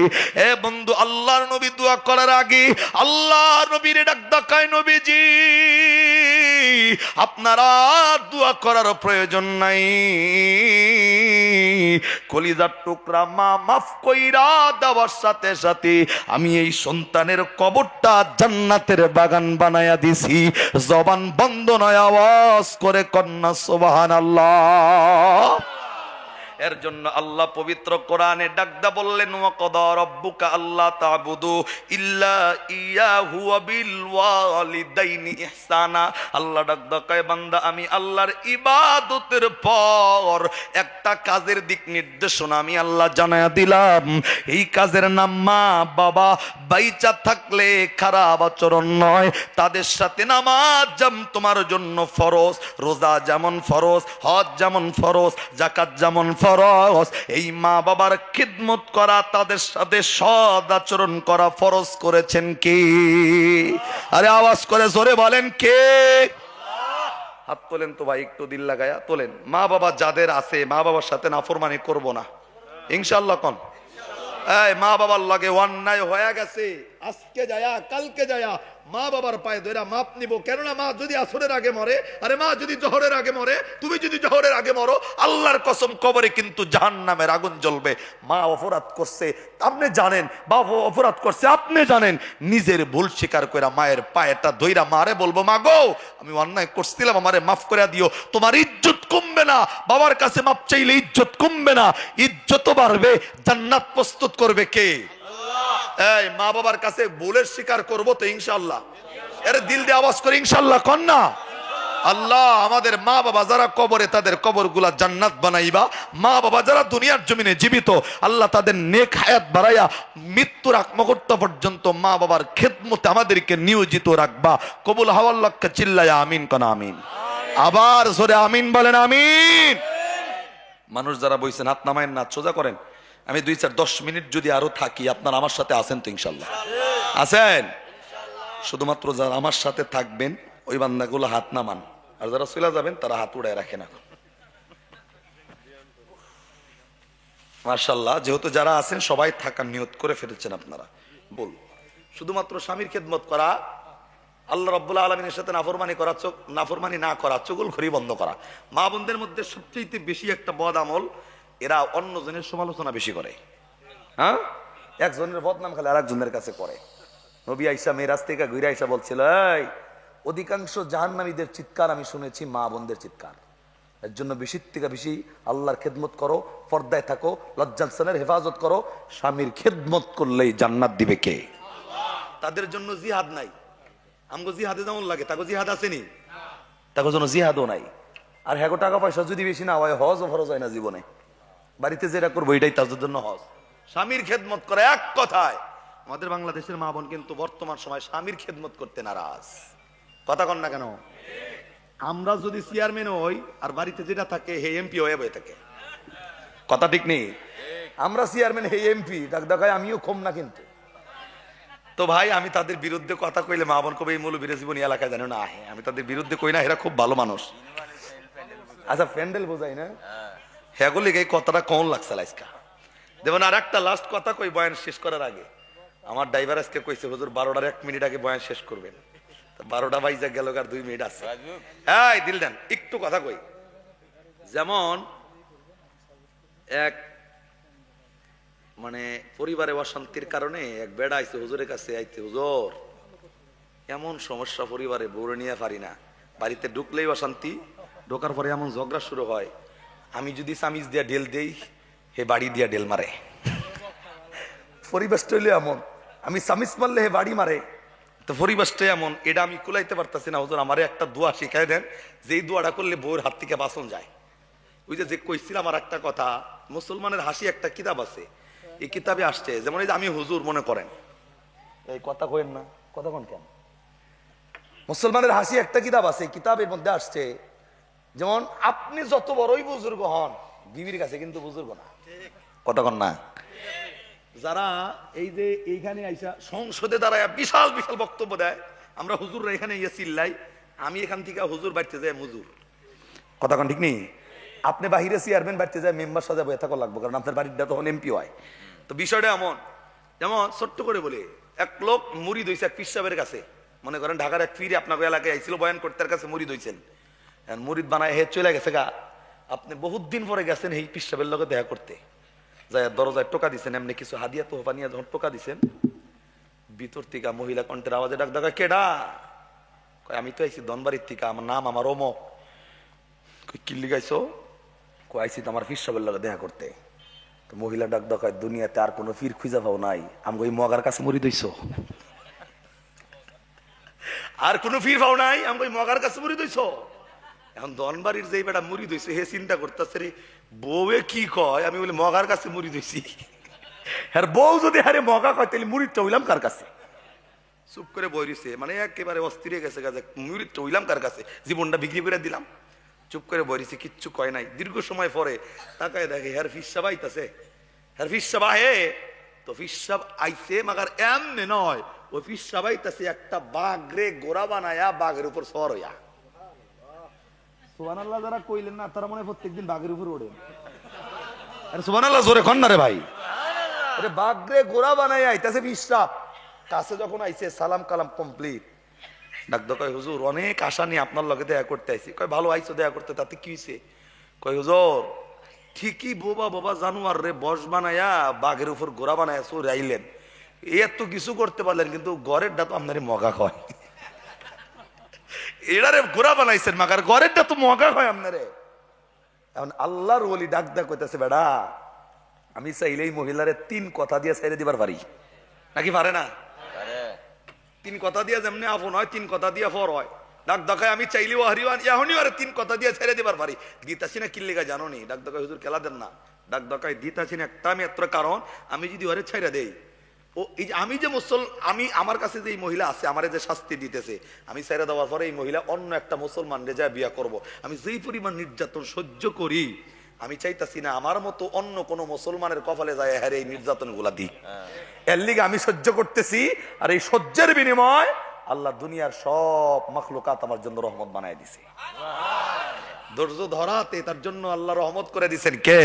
এ বন্ধু, আল্লাহর নবী দোয়া করার আগে আল্লাহ নবীরে ডাক দাও, কয় নবীজি আপনারা দোয়া করার প্রয়োজন নাই, কলিজার টুকরা মা মাফ কইরা দেওয়ার সাথে সাথে আমি এই সন্তানের কবরটা জান্নাতের বাগান বানায়া দিছি। জবান বন্ধ নয়, আওয়াজ করে কন্যা সুবহানাল্লাহ। এর জন্য আল্লাহ পবিত্র কোরআনে ডাকদা বললেন, ওয়াকাদা রাব্বুকা আল্লা তা'বুদু ইল্লা ইয়াহু ওয়া বিল ওয়ালিদাইনি ইহসানা। আল্লাহ ডাকদা কয়, বান্দা আমি আল্লাহর ইবাদতের পর একটা কাজের দিক নির্দেশনা আমি আল্লাহ জানায়া দিলাম। এই কাজের নাম মা বাবা বাইচা থাকলে খারাপ আচরণ নয়, তাদের সাথে নামাজ যেমন তোমার জন্য ফরজ, রোজা যেমন ফরজ, হজ যেমন ফরজ, যাকাত যেমন ফরজ, এই মা বাবার খিদমত করা, তাদের সাথে সৎ আচরণ করা ফরজ করেছেন কে? আরে আওয়াজ করে জোরে বলেন কে? হাত তোলেন তো ভাই, একটু দিল লাগায়া তোলেন। মা বাবা যাদের আছে, মা বাবার সাথে নাফরমানি করব না ইনশাআল্লাহ। কোন এই মা বাবার লাগে অন্যায় হয়ে গেছে, আজকে যায়া কালকে যায়া মা বাবার পায়ে ধরে মাপ নিব। কেননা মা যদি আসরের আগে মরে, আরে মা যদি জোহরের আগে মরে, তুমি যদি জোহরের আগে মরো, আল্লাহর কসম কবরে কিন্তু জাহান্নামের আগুন জ্বলবে। মা অপরাধ করছে আপনি জানেন, বাবা অপরাধ করছে আপনি জানেন, নিজের ভুল স্বীকার করে মায়ের পায়েটা ধইরা মারে বলবো, মা গো আমি অন্যায় করছিলাম, আমারে মাফ করে দিও। তোমার ইজ্জত কমবে না, বাবার কাছে মাপ চাইলে ইজ্জত কমবে না, ইজ্জত বাড়বে। জান্নাত প্রস্তুত করবে কে? এই মা বাবার কাছে ভুলের স্বীকার করবো তো ইনশাআল্লাহ। এর দিল দিয়ে আওয়াজ করে ইনশাআল্লাহ কন্যা। আল্লাহ আমাদের মা বাবা যারা কবরে, তাদের কবরগুলা জান্নাত বানাইবা। মা বাবা যারা দুনিয়ার জমিনে জীবিত, আল্লাহ তাদের নেক হায়াত বাড়াইয়া মৃত্যুর আগ মুহূর্ত পর্যন্ত মা বাবার খেদমতে আমাদেরকে নিয়োজিত রাখবা। কবুল হওয়ার লক্ষ্যে চিল্লায়া আমিন কোন আমিন। আবার জোরে আমিন বলেন আমিন। মানুষ যারা বইছেন হাত নামায়েন না, সোজা করেন। আমি 2-10 মিনিট যদি আরো থাকি, আপনারা আমার সাথে আছেন তো ইনশাল্লাহ? আছেন? শুধুমাত্র যারা আমার সাথে থাকবেন ওই বান্দাগুলো হাত নামান, আর যারা চলে যাবেন তারা হাত উড়ায় রাখেন। এখন মাশাআল্লাহ, যেহেতু যারা আছেন সবাই থাকার নিয়ত করে ফেলেছেন আপনারা। বল, শুধুমাত্র স্বামীর খেদমত করা, আল্লাহ রাব্বুল আলামিনের সাথে নাফরমানি না করা, চুগলখড়ি বন্ধ করা। মা বোনদের মধ্যে সবচেয়ে বেশি একটা বদ আমল, এরা অন্যজনের সমালোচনা বেশি করে। হ্যাঁ, একজনের বদনাম খালি আরেকজনের কাছে করে। নবী আয়েশা মেরাজ থেকে ঘুরে আয়েশা বলছিল, এই অধিকাংশ জাহান্নামীদের চিৎকার আমি শুনেছি মা বোনদের চিৎকার। এর জন্য বেশি থেকে বেশি আল্লাহর খেদমত করো, পর্দায় থাকো, লজ্জাস্থানের হেফাজত করো। স্বামীর খেদমত করলেই জান্নাত দিবে কে? তাদের জন্য জিহাদ নাই। আমগো জিহাদে যেমন লাগে, তাকে জিহাদ আসেনি, তাকে জন্য জিহাদও নাই। আর হ্যাঁ, টাকা পয়সা যদি বেশি না হয়, হজও ফরজ হয় না জীবনে। বাড়িতে যেটা করবো এটাই তাদের জন্য হজ। স্বামীর খেদমত করে, এক কথায় আমাদের বাংলাদেশের মা বোন কিন্তু বর্তমান সময় স্বামীর খেদমত করতে নারাজ। কথা কন না কেন? আমরা যদি চেয়ারম্যান হই আর বাড়িতে যেটা থাকে হে এমপি হয়ে বয়ে থাকে। কথা ঠিক নেই? আমরা চেয়ারম্যান, হে এমপি, দেখায় আমিও কম না কিন্তু। তো ভাই আমি তাদের বিরুদ্ধে কথা কইলে মা বোন কবে এই মৌলবীর জীবনী এলাকায় জানো না আহে, আমি তাদের বিরুদ্ধে কই না, এরা খুব ভালো মানুষ। আচ্ছা প্যান্ডেল বোঝাই না, হ্যাঁ গলি এই কথাটা কম লাগছে আজকা। যেমন আর একটা লাস্ট কথা কই বয়ান শেষ করার আগে। আমার ড্রাইভার আজকে কইছে হুজুর 12টার 1 মিনিট আগে বয়ান শেষ করবেন। 12টা বাইজা গেল, আর 2 মিনিট আছে। এই দিল দেন একটু কথা কই। যেমন এক মানে পরিবারে অশান্তির কারণে এক বেড়া আইছে হুজুরের কাছে, আইতে হুজুর এমন সমস্যা পরিবারে, বউরে নিয়ে পারি না, বাড়িতে ঢুকলেই অশান্তি, ঢোকার পরে এমন ঝগড়া শুরু হয়, আমি যদি চামিচ দিয়া ঢেল দেই হে বাড়ি দিয়া ঢেল মারে। পরিবেশটা হইলে এমন, আমি চামিচ মারলে হে বাড়ি মারে। তো পরিবেশটা এমন, এটা আমি কুলাইতে পারতাছি না হুজুর, আমারে একটা দোয়া শিখাই দেন, যেই দোয়াটা করলে বউয়ের হাত থেকে বাঁচন যায়। ওই যে কইছিলাম আর একটা কথা, মুসলমানের হাসি একটা কিতাব আছে, এই কিতাবে আসছে, যেমন এই যে আমি হুজুর মনে করেন, এই কথা কইেন না, কথা কোন কেন? মুসলমানের হাসি একটা কিতাব আছে, কিতাবের মধ্যে আসছে, যেমন আপনি যত বড়ই বুজুর্গ হন, বিবির কাছে কিন্তু বুজুর্গ না। কথা কোন না? যারা এই যে এইখানে আইসা সংসদে দাঁড়ায় বিশাল বিশাল বক্তব্য দেয়, আমরা হুজুররা এখানে ইয়ে চিল্লাই, আমি এখান থেকে হুজুর বাড়তে যাই মুজুর। কথা কোন ঠিক নেই? আপনি বাহিরে চেয়ারম্যান বাড়তে যায় মেম্বার সাজা বয়ে থাকা লাগবে, কারণ আপনার বাড়িটা তখন এমপি হয়। তো বিষয়টা এমন, যেমন ছোট্ট করে বলে, এক লোক মুরিদ হইছে এক পীর সাহেবের কাছে, মনে করেন ঢাকার এক পীর আপনাকে এলাকায় আইছিল বয়ান করতে, তার কাছে মুরিদ হইছেন, মুরিদ বানায় হে চলে গেছে গা, আপনি বহুত দিন পরে গেছেন এই পীর সাহেবের লগে দেখা করতে, যায় দরজায় টোকা দিচ্ছেন, এমনি কিছু হাদিয়া তোহফা নিয়ে যখন টোকা দিচ্ছেন, ভিতর থেকে মহিলা কণ্ঠের আওয়াজে ডাক দেখা, কেডা? কয় আমি তো আইছি ধনবাড়ির থেকে, আমার নাম আমার অমক। কিল্লি গাইছো? কয় আইছি তো আমার পীর সাহেবের লগে দেখা করতে। তো মহিলা ডাক দেখায়, দুনিয়াতে আর কোনো পীর খুঁজা পাও নাই, আমাকে ওই মগার কাছে মুড়ি দইছো? আর কোনো পীর পাও নাই, আমাকে ওই মগার কাছে মুড়ি দইছো? এখন ধনবাড়ির যে বেটা মুড়ি দইছে হে চিন্তা করতেছে রে, বউয়ে কি কয়, আমি বলি মগার কাছে মুড়ি দইছি। হ্যাঁ বউ যদি হারে মগা কয় তাহলে মুড়িটা হইলাম কার কাছে? চুপ করে বইরিছে, মানে একেবারে অস্থির হয়ে গেছে, মুড়িটা হইলাম কার কাছে, জীবনটা বিক্রি করে দিলাম। চুপ করে বইরিছে, কিচ্ছু কয় নাই। দীর্ঘ সময় পরে তাকায় দেখে হ্যার ফিস সাহেব আইতাছে, হ্যার ফিস সাহেব আহে। তো ফিস সাহেব আইছে, মাগার এমনে নয়, ওই ফিস সাহেব আইতাছে একটা বাঘরে গোড়া বানায়া বাঘের উপর সর হইয়া। সুবহানাল্লাহ যারা কইলেন না তারা মনে প্রত্যেকদিন বাঘের উপর ওড়েন। আরে সুবহানাল্লাহ জোরে কন না রে ভাই। বাগরে গোড়া বানাই আইতাছে বিশ্রাপ কাছে যখন আইছে সালাম কালাম কমপ্লিট ডাক্তার কয় হুজুর অনেক আশা নিয়ে আপনার লগে দেখা করতে আইছি কয় ভালো আইছো দেখা করতে তাতে কি হইছে কয় হুজুর ঠিকই বোবা বোবা জানোয়ার রে বস বানায়া বাঘের উপর গোড়া বানায়া চোর আইলেন এত কিছু করতে পারলেন কিন্তু ঘরের ডা তো আপনারই মগা হয় এটারে গোড়া বানাইছেন মাগার ঘরের ডা তো মগা হয় আপনারে এখন আল্লাহর ওলি ডাক ডাক কইতাছে বেড়া আমি চাইলেই মহিলারে 3 কথা দিয়ে ছেড়ে দিবার পারি নাকি পারে না 3 কথা দিয়ে যেমনি আপন হয় 3 কথা দিয়ে ফর হয় ডাক ডাকায় আমি চাইলেও হরিওয়ান এখনই আর 3 কথা দিয়ে ছেড়ে দিবার পারি দিতাছি না কিল্লিগা জানো নি ডাক ডাকায় হুজুর খেলা দেন না ডাক ডাকায় দিতাছি না একটা মাত্র কারণ আমি যদি ওরে ছেড়ে দেই ও এই যে আমি যে আমি আমার কাছে যে এই মহিলা আছে আমারে যে শাস্তি দিতেছে আমি ছেড়ে দেওয়ার পরে এই মহিলা অন্য একটা মুসলমান রে যা বিয়া করব আমি যেই পরিমাণ নির্যাতন সহ্য করি আমি চাইতাছি না আমার মতো অন্য কোন মুসলমানের কপালে যায় হ্যাঁ এই নির্যাতন গুলা দিই এর লিগে আমি সহ্য করতেছি আর এই সহ্যের বিনিময় আল্লাহ দুনিয়ার সব মাখলুকাত আমার জন্য রহমত বানায় দিছে ধৈর্য ধরাতে তার জন্য আল্লাহ রহমত করে দিছেন কে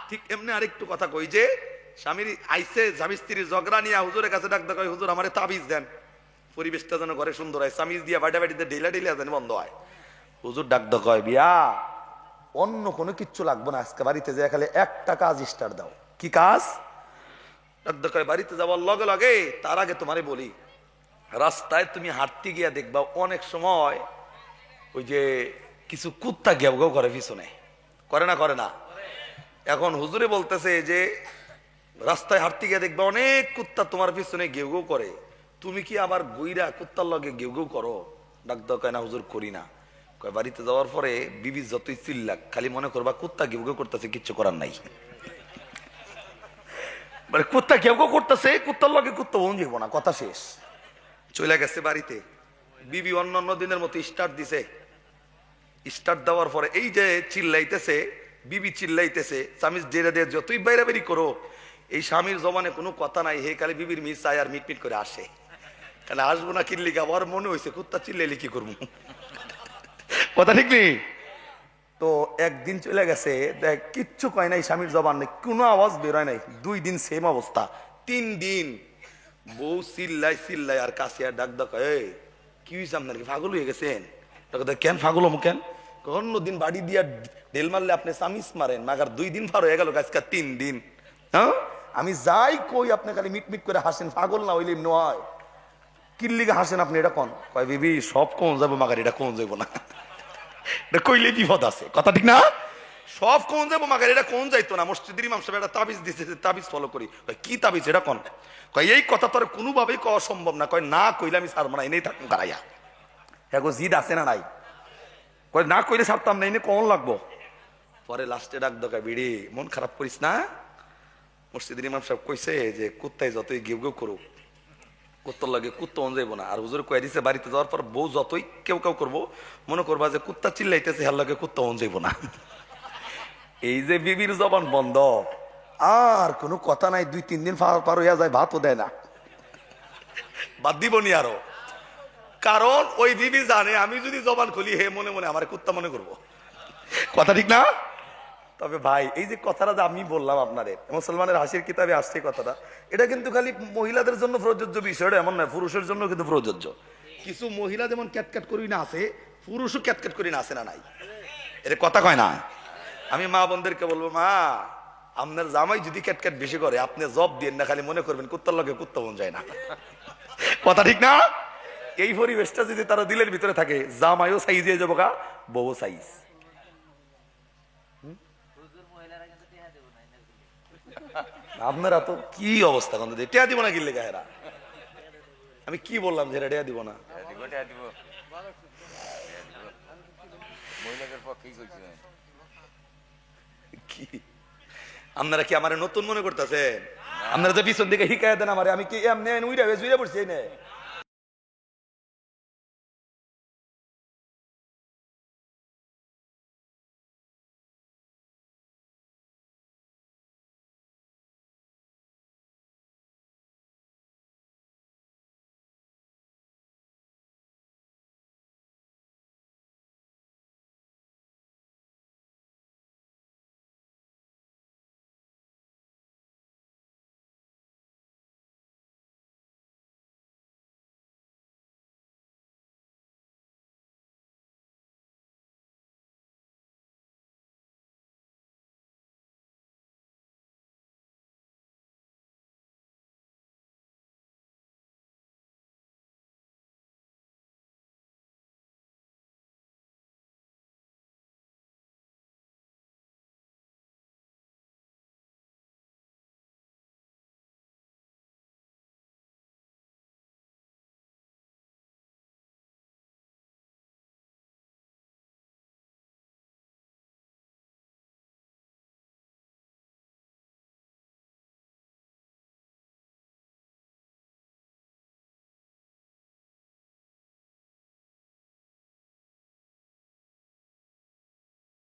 ঠিক এমনি আরেকটু কথা কই যে স্বামীর আইসে স্বামী স্ত্রীর ঝগড়া নিয়ে হুজুরের কাছে ডাক দেয় হুজুর আমারে তাবিজ দেন পরিবেশটা যেন ঘরে সুন্দর হয় তাবিজ দিয়ে বাড়ি বাড়িতে ঢিলা ঢিলা যেন বন্ধ হয় হুজুর ডাক দেয় বিয়া অন্য কোনো কিচ্ছু লাগবে না আজকে বাড়িতে যে খালি একটা কাজ স্টার্ট দাও কি কাজ ডাক দেয় বাড়িতে যাওয়ার লগে লগে তার আগে তোমারে বলি রাস্তায় তুমি হাঁটতে গিয়া দেখবা অনেক সময় ওই যে কিছু কুত্তা গেউ গেউ করে পিছনে করে না এখন হুজুরে বলতেছে যে রাস্তায় হাঁটতে গিয়ে দেখবা অনেক কুত্তা তোমার পিছনে গেউ গেউ করে তুমি কি আবার গুইরা কুত্তার লগে গেউ গেউ করো ডাক কয় না হুজুর করি না কয় বাড়িতে যাওয়ার পরে বিবি যতই চিল্লাক খালি মনে করবা কুত্তা গেউ গেউ করতেছে কিচ্ছু করার নাই মানে কুত্তা গেউ গেউ করতেছে কুত্তার লগে কুত্তা বোন যাবো না কথা শেষ চলে গেছে বাড়িতে বিবি অন্য দিনের মতো স্টার্ট দিছে স্টার্ট দেওয়ার পরে এই যে চিল্লাইতেছে বিবি চিল্লাইতেছে স্বামী জেরে দিয়ে যতই বাইরে বেরি করো এই স্বামীর জবানে কোনো কথা নাই হে খালি বিবির মিস চায় আর মিটমিট করে আসে তাহলে আসবো না কিনলি আবার মনে হয়েছে কুত্তা চিল্লাইলে কি করবো কথা ঠিক নেই তো একদিন চলে গেছে দেখ কিচ্ছু কয় নাই স্বামীর জবান নেই কোনো আওয়াজ বেরোয় নাই 2 দিন সেম অবস্থা 3 দিন বউ চিল্লাই আর কাশিয়া ডাক কি হয়েছে আপনার কি পাগল হয়ে গেছেন কেন পাগল হম কেন অন্যদিন বাড়ি দিয়া ঢেল মারলে আপনি সামিস মারেন মাগার 2 দিন পার হয়ে গেল আজকে 3 দিন হ্যাঁ আমি যাই কই আপনি খালি মিটমিট করে হাসেন পাগল না হইলে নয় কিল্লিগে হাসেন আপনি এটা কোন কয় বিবি সব কোন যাবো মাগার এটা কোন যাবো না এটা কইলে বিপদ আছে কথা ঠিক না সব কোন যাবো মাগার এটা কোন যাইতো না মসজিদের ইমাম সাহেব একটা তাবিজ দিছে তাবিজ ফলো করি কি তাবিজ এটা কোন কয় এই কথা তোর কোনোভাবেই কওয়া সম্ভব না কয় না কইলে আমি সারবো না এনেই থাকুন গাড়াইয়া হ্যাঁ গো জিদ আছে না নাই কয় না কইলে সারতাম না এনে কোন লাগবো পরে লাস্টে ডাক দোকা বিড়ি মন খারাপ করিস না মসজিদের ইমাম সাহেব কইছে যে কুত্তায় যতই গেউ গেউ করুক কুত্তার লাগে কুত্তা অন যাইব না আর হুজুর কয়ে দিছে বাড়িতে যাওয়ার পর বউ যতই কেউ করবো মনে করবা যে কুত্তা চিল্লাইতেছে হার লাগে কুত্তা অন যাইব না এই যে বিবির জবান বন্ধ আর কোনো কথা নাই 2-3 দিন পার হইয়া যায় ভাতও দেয় না বাদ দিবনি আরো কারণ ওই বিবি জানে আমি যদি জবান খুলি হে মনে মনে আমার কুত্তা মনে করবো কথা ঠিক না তবে ভাই এই যে কথাটা যে আমি বললাম আপনাদের মুসলমানের হাসির কিতাবে আসছে কথাটা এটা কিন্তু খালি মহিলাদের জন্য প্রযোজ্য বিষয়টা এমন নয় পুরুষের জন্য কিন্তু প্রযোজ্য কিছু মহিলা যেমন ক্যাটক্যাট করি না আছে পুরুষও ক্যাটক্যাট করি না আছে না নাই এর কথা কয় না আমি মা বোনদেরকে বলবো মা আপনার জামাই যদি ক্যাটক্যাট বেশি করে আপনি জব দিয়ে না খালি মনে করবেন কুত্তার লগে কুত্তা মন যায় না কথা ঠিক না এই পরিবেশটা যদি তারা দিলের ভিতরে থাকে জামাইও সাইজ দিয়ে যাবো গা বউ সাইজ আপনারা তো কি অবস্থা টেয়া দিব না কিনলে গায়েরা আমি কি বললাম যে টেয়া দিব না আপনারা কি আমার নতুন মনে করতেছেন আপনারা যে পিছন দিকে হিকায় দেন আমার আমি কি এমনি উইরা পড়ছি